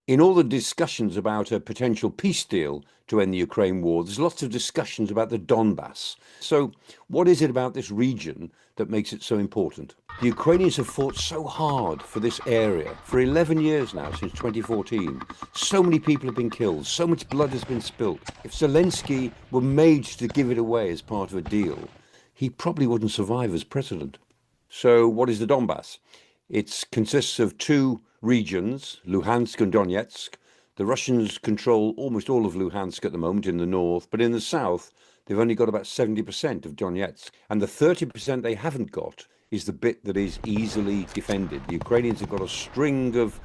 In all the discussions about a potential peace deal to end the Ukraine war, there's lots of discussions about the Donbas. So, what is it about this region that makes it so important? The Ukrainians have fought so hard for this area for 11 years now, since 2014. So many people have been killed, so much blood has been spilt. If Zelensky were made to give it away as part of a deal, he probably wouldn't survive as president. So, what is the Donbass? It consists of two regions, Luhansk and Donetsk. The Russians control almost all of Luhansk at the moment in the north, but in the south, they've only got about 70% of Donetsk. And the 30% they haven't got is the bit that is easily defended. The Ukrainians have got a string of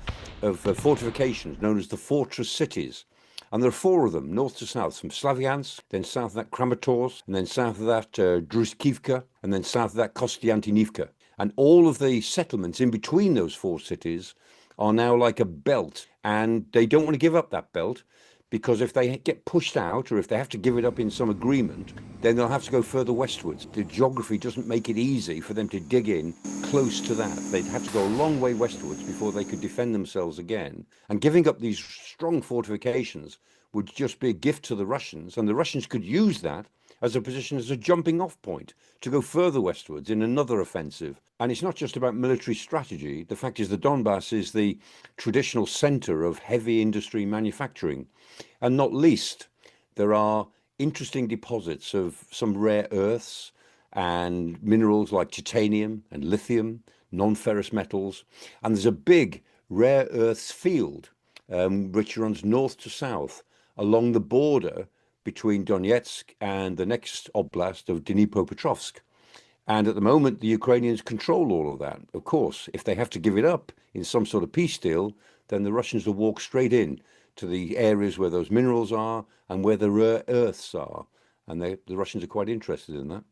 fortifications known as the fortress cities. And there are four of them, north to south, from Slavyansk, then south of that Kramatorsk, and then south of that Druskivka, and then south of that Kostiantynivka. And all of the settlements in between those four cities are now like a belt. And they don't want to give up that belt because if they get pushed out or if they have to give it up in some agreement, then they'll have to go further westwards. The geography doesn't make it easy for them to dig in close to that. They'd have to go a long way westwards before they could defend themselves again. And giving up these strong fortifications would just be a gift to the Russians, and the Russians could use that as a position as a jumping off point to go further westwards in another offensive. And it's not just about military strategy. The fact is the Donbass is the traditional center of heavy industry manufacturing. And not least, there are interesting deposits of some rare earths and minerals like titanium and lithium, non-ferrous metals. And there's a big rare earths field which runs north to south along the border between Donetsk and the next oblast of Dnipropetrovsk. And at the moment, the Ukrainians control all of that. Of course, if they have to give it up in some sort of peace deal, then the Russians will walk straight in to the areas where those minerals are and where the rare earths are. And the Russians are quite interested in that.